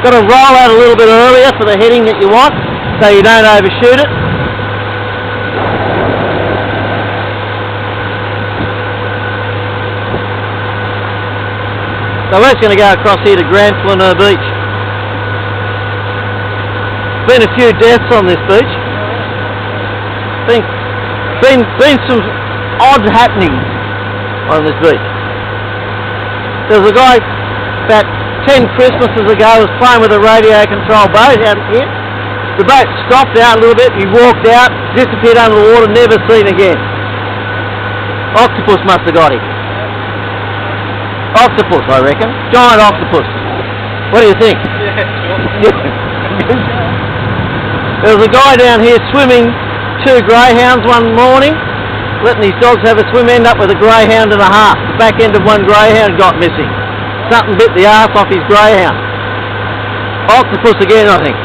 Got to roll out a little bit earlier for the heading that you want, so you don't overshoot it. So we're just going to go across here to Grand Flaneur Beach. Been a few deaths on this beach. Been some odd happenings on this beach. There was a guy about 10 Christmases ago was playing with a radio control boat out here. The boat stopped out a little bit, he walked out, disappeared under the water, never seen again. Octopus must have got him. Octopus, I reckon. Giant octopus. What do you think? There was a guy down here swimming 2 greyhounds one morning, letting his dogs have a swim, end up with a greyhound and a half. The back end of one greyhound got missing. Something bit the arse off his greyhound. Octopus again, I think.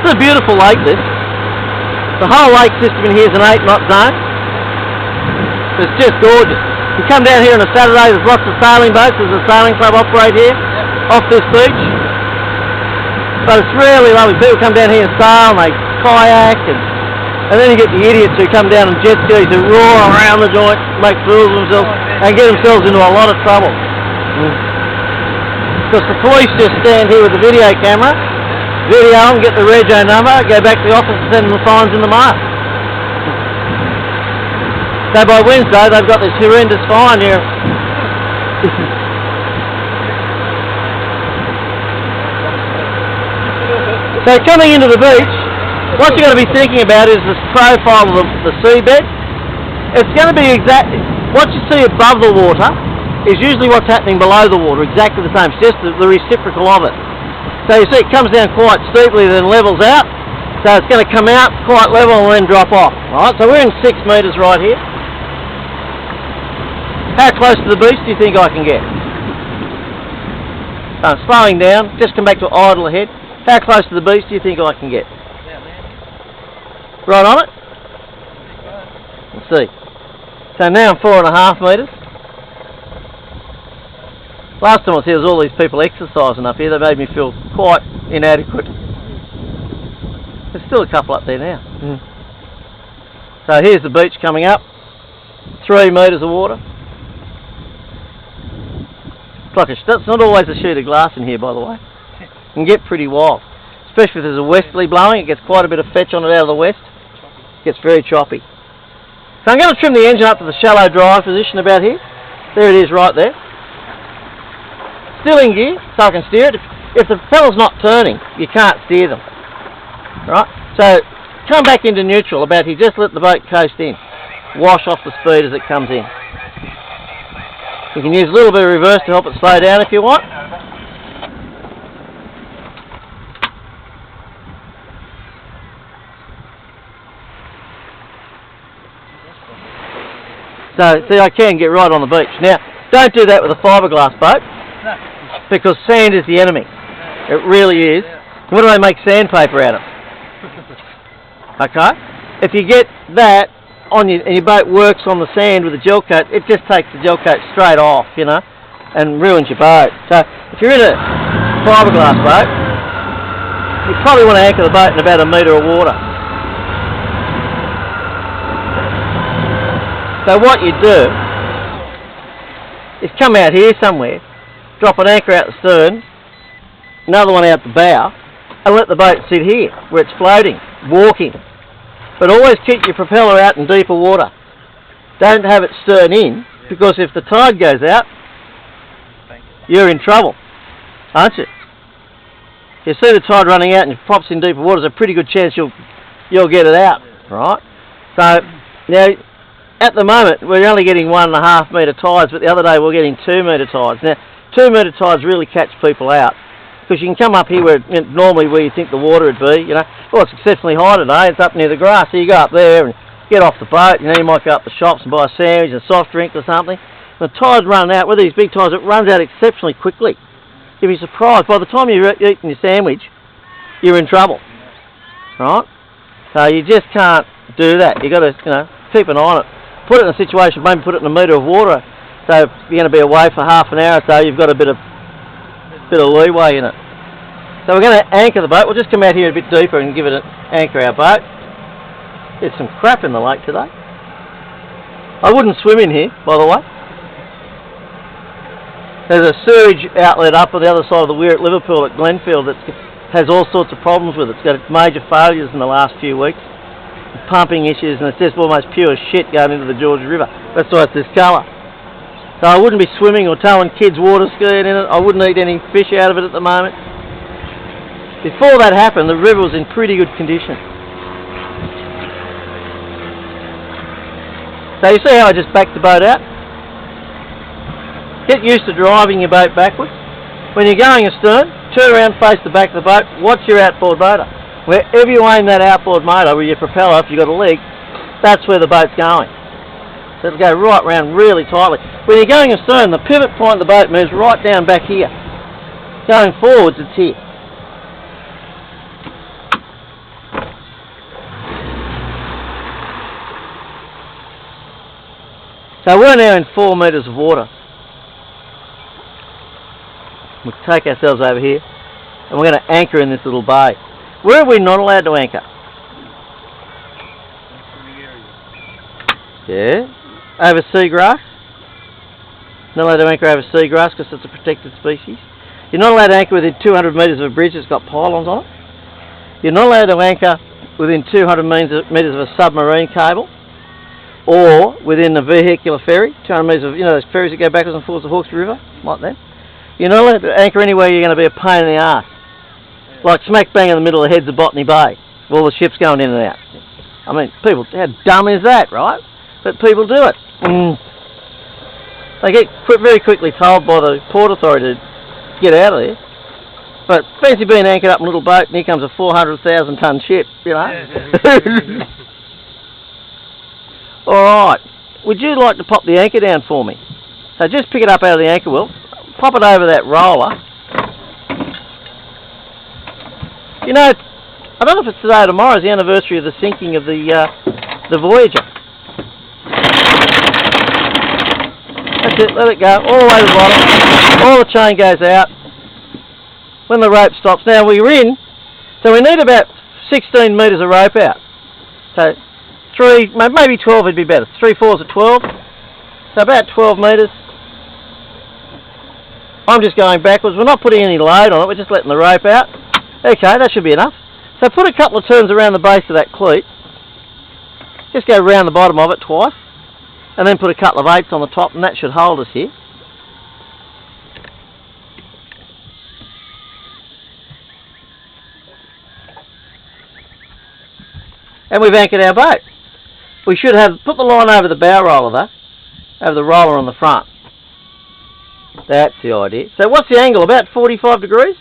It's a beautiful lake, this. The whole lake system in here is an 8-knot zone. It's just gorgeous. You come down here on a Saturday, there's lots of sailing boats. There's a sailing club operate here, off this beach. But it's really lovely. People come down here and sail, and they kayak, and then you get the idiots who come down on jet skis who roar around the joint, make fools of themselves, and get themselves into a lot of trouble. Because the police just stand here with the video camera, video them, get the rego number, go back to the office and send them the fines in the mail. So by Wednesday they've got this horrendous fine here. So coming into the beach, what you're going to be thinking about is this profile of the seabed. It's going to be exactly what you see above the water is usually what's happening below the water, exactly the same. It's just the reciprocal of it. So you see it comes down quite steeply, then levels out. So it's going to come out quite level and then drop off. Right, so we're in 6 metres right here. How close to the beach do you think I can get? Slowing down, just come back to idle ahead. How close to the beach do you think I can get? Right on it? Let's see. So now I'm 4.5 metres. Last time I was here, there was all these people exercising up here. They made me feel quite inadequate. There's still a couple up there now. So here's the beach coming up. 3 metres of water. It's not always a sheet of glass in here, by the way. It can get pretty wild. Especially if there's a westerly blowing, it gets quite a bit of fetch on it out of the west. It gets very choppy. So I'm going to trim the engine up to the shallow drive position about here. There it is right there. Still in gear, so I can steer it. If the propeller's not turning, you can't steer them. Right? So come back into neutral about here, just let the boat coast in. Wash off the speed as it comes in. You can use a little bit of reverse to help it slow down if you want. So, see, I can get right on the beach. Now, don't do that with a fiberglass boat, because sand is the enemy. It really is. What do they make sandpaper out of? Okay? If you get that on your, and your boat works on the sand with a gel coat, it just takes the gel coat straight off, you know, and ruins your boat. So, if you're in a fiberglass boat, you probably want to anchor the boat in about 1 metre of water. So what you do is come out here somewhere, drop an anchor out the stern, another one out the bow, and let the boat sit here where it's floating, walking. But always keep your propeller out in deeper water. Don't have it stern in, because if the tide goes out, you're in trouble, aren't you? If you see the tide running out and it pops in deeper water, there's a pretty good chance you'll get it out, right? So now, at the moment, we're only getting 1.5 metre tides, but the other day we were getting 2 metre tides. Now, 2 metre tides really catch people out, because you can come up here where normally where you think the water would be, you know. Well, it's exceptionally high today, it's up near the grass, so you go up there and get off the boat, you know, you might go up the shops and buy a sandwich, a soft drink or something. The tide's running out, with these big tides, it runs out exceptionally quickly. You'll be surprised, by the time you're eating your sandwich, you're in trouble, right? So you just can't do that. You've got to, you know, keep an eye on it. put it in a situation, maybe put it in a metre of water. So if you're going to be away for half an hour or so, you've got a bit of leeway in it. So we're going to anchor the boat. We'll just come out here a bit deeper and give it anchor our boat. There's some crap in the lake today. I wouldn't swim in here, by the way. There's a sewage outlet up on the other side of the weir at Liverpool at Glenfield that has all sorts of problems with it. It's got major failures in the last few weeks, pumping issues, and it's just almost pure shit going into the George River. That's why it's this colour. So I wouldn't be swimming or towing kids water skiing in it. I wouldn't eat any fish out of it at the moment. Before that happened, the river was in pretty good condition. So you see how I just backed the boat out? Get used to driving your boat backwards. When you're going astern, turn around, face the back of the boat, watch your outboard motor. Wherever you aim that outboard motor with your propeller, if you've got a leg, that's where the boat's going. So it'll go right round really tightly. When you're going astern, the pivot point of the boat moves right down back here. Going forwards, it's here. So we're now in 4 metres of water. We'll take ourselves over here and we're going to anchor in this little bay. Where are we not allowed to anchor? Yeah, over seagrass. Not allowed to anchor over seagrass because it's a protected species. You're not allowed to anchor within 200 metres of a bridge that's got pylons on it. You're not allowed to anchor within 200 metres of a submarine cable, or within a vehicular ferry, 200 metres of, you know, those ferries that go backwards and forwards the Hawkesbury River, like that. You're not allowed to anchor anywhere you're going to be a pain in the arse. Like smack bang in the middle of the heads of Botany Bay, with all the ships going in and out. I mean, people, how dumb is that, right? But people do it. They get very quickly told by the Port Authority to get out of there. But fancy being anchored up in a little boat and here comes a 400,000 tonne ship, you know. Alright, would you like to pop the anchor down for me? So just pick it up out of the anchor wheel, pop it over that roller. You know, I don't know if it's today or tomorrow, it's the anniversary of the sinking of the Voyager. That's it, let it go, all the way to the bottom, all the chain goes out. When the rope stops, now we're in, so we need about 16 metres of rope out. So 3, maybe 12 would be better, 3/4 of 12, so about 12 metres. I'm just going backwards, we're not putting any load on it, we're just letting the rope out. Okay, that should be enough. So put a couple of turns around the base of that cleat, just go round the bottom of it twice, and then put a couple of 8s on the top, and that should hold us here. And we've anchored our boat. We should have put the line over the bow roller though, over the roller on the front. That's the idea. So what's the angle? About 45 degrees?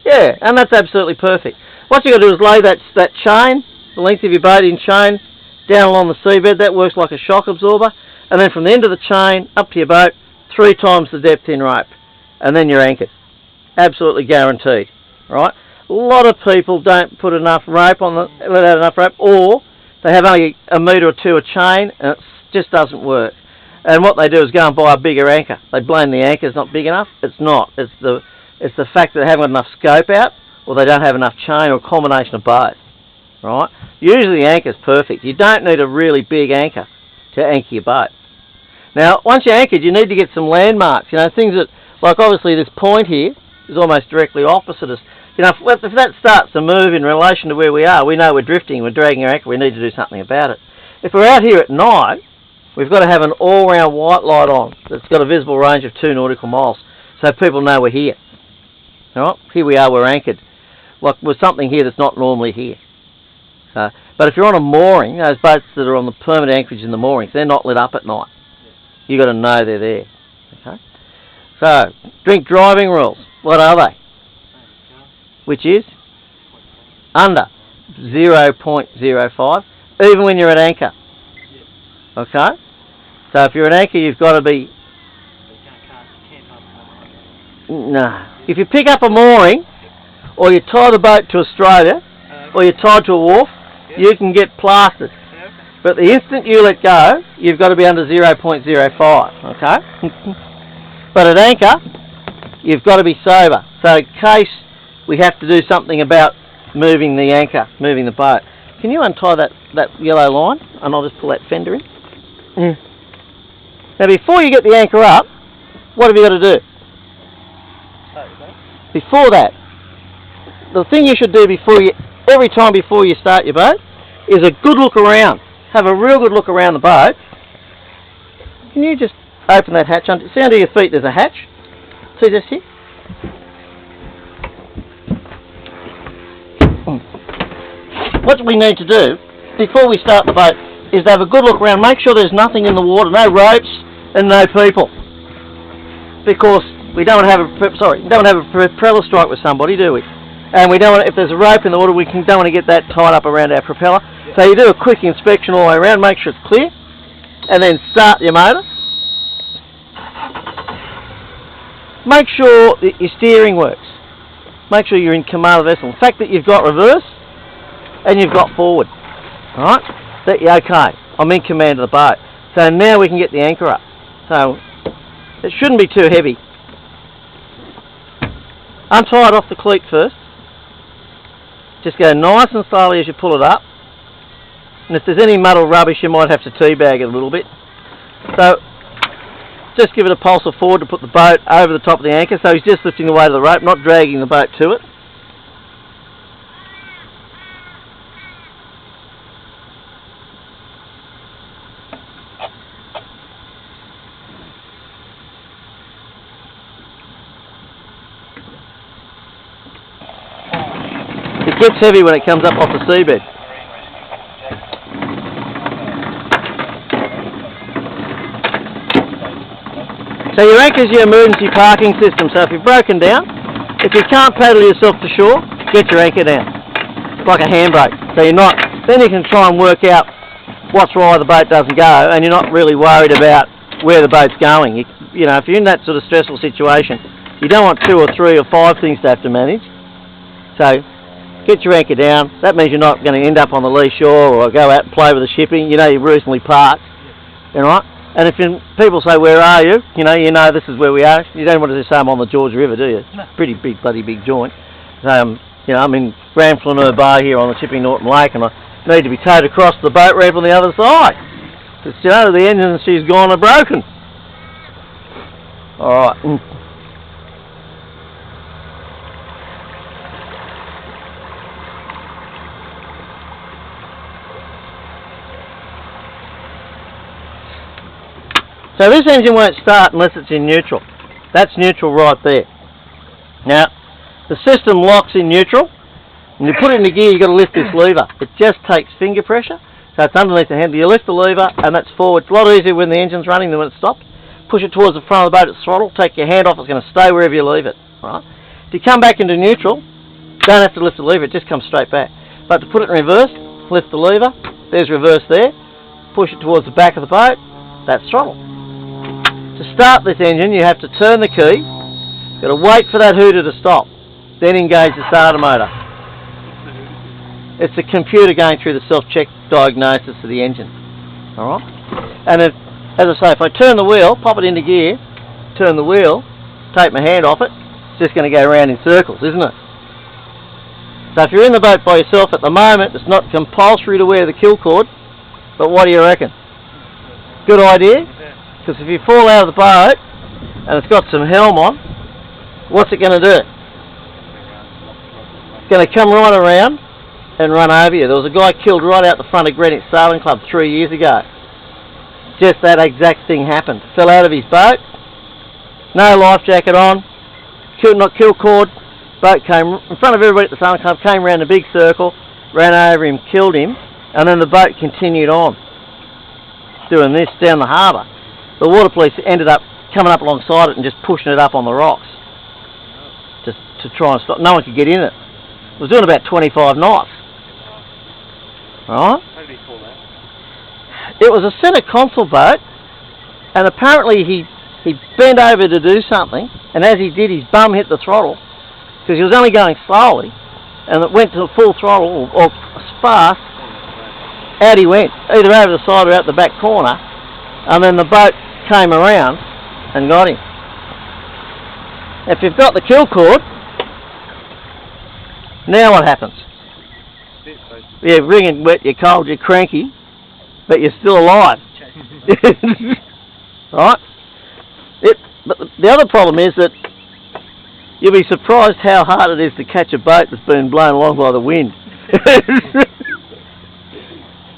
Yeah, and that's absolutely perfect. What you've got to do is lay that chain, the length of your boat in chain, down along the seabed. That works like a shock absorber. And then from the end of the chain up to your boat, 3 times the depth in rope. And then you're anchored. Absolutely guaranteed. Right? A lot of people don't put enough rope on let out enough rope, or they have only a metre or 2 of chain and it just doesn't work. And what they do is go and buy a bigger anchor. They blame the anchor's not big enough. It's not. It's the fact that they haven't got enough scope out, or they don't have enough chain, or a combination of both. Right? Usually the anchor's perfect. You don't need a really big anchor to anchor your boat. Now, once you're anchored, you need to get some landmarks. You know, things that, like obviously this point here is almost directly opposite us. You know, if that starts to move in relation to where we are, we know we're drifting, we're dragging our anchor, we need to do something about it. If we're out here at night, we've got to have an all-round white light on that's got a visible range of 2 nautical miles, so people know we're here. Alright, here we are, we're anchored. Like, with something here that's not normally here. But if you're on a mooring, those boats that are on the permanent anchorage in the moorings, they're not lit up at night. You've got to know they're there. Okay. So, drink driving rules. What are they? Which is under 0.05, even when you're at anchor. Okay? So if you're at anchor, you've got to be... No. If you pick up a mooring, or you tie the boat to Australia, or you're tied to a wharf, you can get plastered. But the instant you let go, you've got to be under 0.05, okay? But at anchor, you've got to be sober. So in case we have to do something about moving the anchor, moving the boat. Can you untie that yellow line? And I'll just pull that fender in. Now before you get the anchor up, what have you got to do? Before that, the thing you should do every time before you start your boat is a good look around. Have a real good look around the boat. Can you just open that hatch? See under your feet there's a hatch? See this here? What we need to do before we start the boat is to have a good look around, make sure there's nothing in the water, no ropes and no people. Because we don't want to have a propeller strike with somebody, do we? And we don't want, if there's a rope in the water, don't want to get that tied up around our propeller. So you do a quick inspection all the way around, make sure it's clear, and then start your motor. Make sure that your steering works. Make sure you're in command of the vessel. The fact that you've got reverse and you've got forward, alright? That you're okay. I'm in command of the boat. So now we can get the anchor up. So it shouldn't be too heavy. Untie it off the cleat first. Just go nice and slowly as you pull it up. And if there's any mud or rubbish, you might have to teabag it a little bit. So just give it a pulse of forward to put the boat over the top of the anchor. So he's just lifting the weight of the rope, not dragging the boat to it. It gets heavy when it comes up off the seabed. So your anchor is your emergency parking system. So if you've broken down, if you can't paddle yourself to shore, get your anchor down. It's like a handbrake. So you're not, then you can try and work out what's why the boat doesn't go, and you're not really worried about where the boat's going. You know, if you're in that sort of stressful situation, you don't want 2 or 3 or 5 things to have to manage. So get your anchor down. That means you're not going to end up on the lee shore or go out and play with the shipping. You know you've recently parked, alright? And if people say, where are you? You know this is where we are. You don't want to just say I'm on the George River, do you? It's a pretty big, bloody big joint. You know, I'm in Grand Flaneur Bay here on the Chipping Norton Lake, and I need to be towed across the boat ramp on the other side. Because, you know, the engines she's gone are broken. Alright. So this engine won't start unless it's in neutral. That's neutral right there. Now, the system locks in neutral. When you put it into gear, you've got to lift this lever. It just takes finger pressure. So it's underneath the handle. You lift the lever and that's forward. It's a lot easier when the engine's running than when it stops. Push it towards the front of the boat at throttle. Take your hand off. It's going to stay wherever you leave it. Right? If you come back into neutral, don't have to lift the lever. It just comes straight back. But to put it in reverse, lift the lever. There's reverse there. Push it towards the back of the boat. That's throttle. To start this engine, you have to turn the key. You've got to wait for that hooter to stop. Then engage the starter motor. It's the computer going through the self-check diagnosis of the engine. Alright? And if, as I say, if I turn the wheel, pop it into gear, turn the wheel, take my hand off it, it's just going to go around in circles, isn't it? So if you're in the boat by yourself at the moment, it's not compulsory to wear the kill cord, but what do you reckon? Good idea? Because if you fall out of the boat and it's got some helm on, what's it going to do? It's going to come right around and run over you. There was a guy killed right out the front of Greenwich Sailing Club 3 years ago. Just that exact thing happened. Fell out of his boat, no life jacket on, not kill cord, boat came in front of everybody at the Sailing Club, came around a big circle, ran over him, killed him, and then the boat continued on, doing this down the harbour. The water police ended up coming up alongside it and just pushing it up on the rocks just to try and stop. No one could get in it. It was doing about 25 knots. Alright? How did he call that? It was a centre console boat, and apparently he bent over to do something, and as he did, his bum hit the throttle because he was only going slowly, and it went to full throttle or fast, out he went, either over the side or out the back corner, and then the boat came around and got him. If you've got the kill cord, now what happens? You're wringing wet, you're cold, you're cranky, but you're still alive. Right? But the other problem is that you'll be surprised how hard it is to catch a boat that's been blown along by the wind.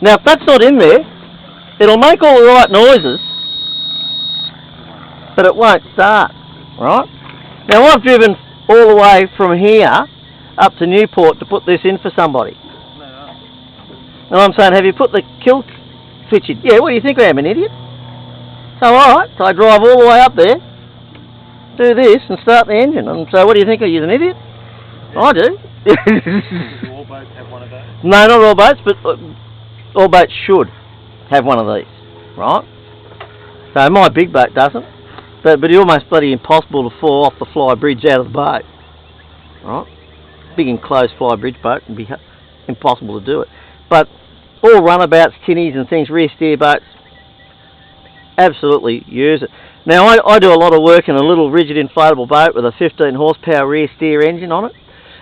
Now, if that's not in there, it'll make all the right noises, but it won't start, right? Now, I've driven all the way from here up to Newport to put this in for somebody. And I'm saying, have you put the kill switch in? Yeah, what do you think I am, an idiot? So, alright, so I drive all the way up there, do this and start the engine. And so what do you think? Are you an idiot? Yeah. I do. Do all boats have one of those? No, not all boats, but all boats should have one of these, right? So my big boat doesn't, but it's almost bloody impossible to fall off the fly bridge out of the boat, right? Big enclosed fly bridge boat would be impossible to do it. But all runabouts, tinnies and things, rear steer boats, absolutely use it. Now I do a lot of work in a little rigid inflatable boat with a 15 horsepower rear steer engine on it.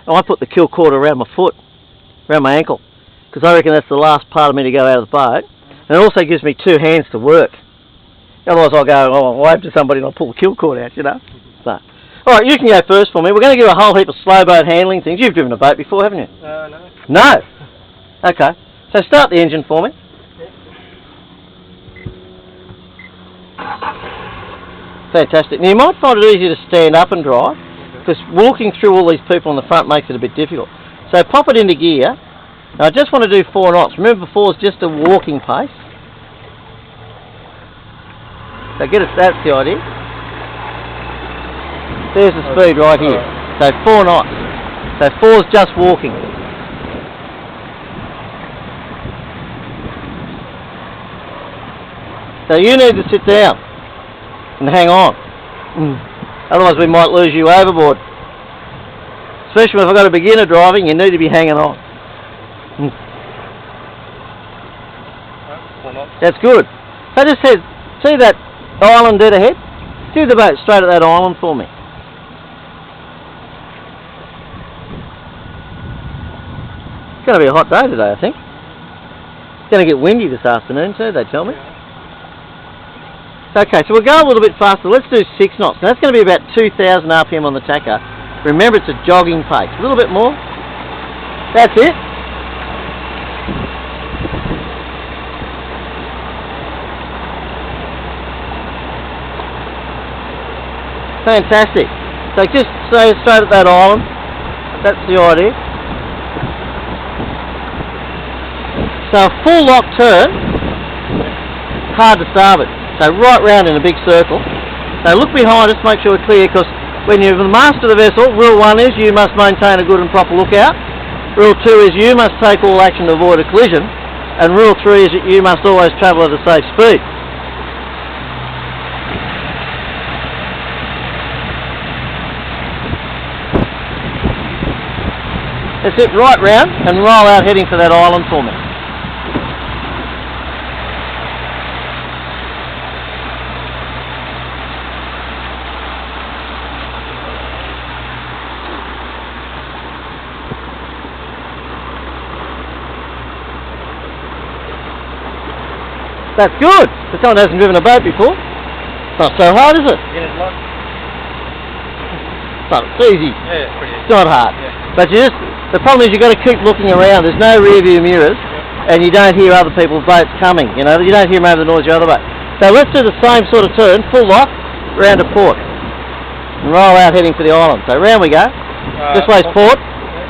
And I put the kill cord around my foot, around my ankle, because I reckon that's the last part of me to go out of the boat. And it also gives me two hands to work. Otherwise I'll go, oh, I'll wave to somebody and I'll pull the kill cord out, you know. So, alright, you can go first for me. We're going to give a whole heap of slow boat handling things. You've driven a boat before, haven't you? No. No? Okay. So start the engine for me. Fantastic. Now you might find it easier to stand up and drive, because walking through all these people on the front makes it a bit difficult. So pop it into gear. Now I just want to do 4 knots. Remember, 4 is just a walking pace. So that's the idea. There's the speed right here. So 4 knots. So 4 is just walking. So you need to sit down and hang on. Otherwise we might lose you overboard. Especially if I've got a beginner driving, you need to be hanging on. That's good. I just said, see that island dead ahead? Steer the boat straight at that island for me. It's going to be a hot day today, I think. It's going to get windy this afternoon too, they tell me. Okay, so we'll go a little bit faster. Let's do 6 knots. Now that's going to be about 2,000 RPM on the tacker. Remember, it's a jogging pace. A little bit more. That's it. Fantastic. So just stay straight at that island. That's the idea. So a full lock turn, hard to starboard. So right round in a big circle. So look behind us, make sure we're clear, because when you're the master of the vessel, rule 1 is you must maintain a good and proper lookout. Rule 2 is you must take all action to avoid a collision. And rule 3 is that you must always travel at a safe speed. That's it, right round and roll out heading for that island for me. That's good. For someone who hasn't driven a boat before. It's not so hard, is it? Yeah, it's like... It's easy. Yeah, it's pretty easy. It's not hard. Yeah. But the problem is you've got to keep looking around. There's no rear view mirrors, and you don't hear other people's boats coming. You know, you don't hear them over the noise of your other boat. So let's do the same sort of turn, full lock, round to port. And roll out heading for the island. So round we go. This way's port.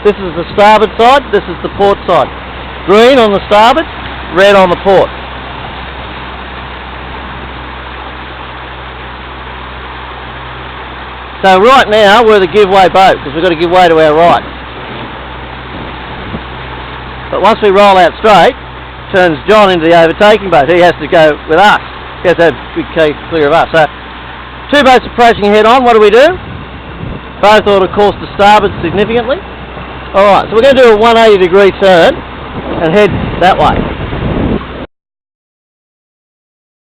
This is the starboard side, this is the port side. Green on the starboard, red on the port. So right now we're the give-way boat, because we've got to give way to our right. But once we roll out straight, turns John into the overtaking boat. He has to go with us. He has to have big key clear of us. So 2 boats approaching head on, what do? Both ought to course to starboard significantly. Alright, so we're going to do a 180 degree turn and head that way.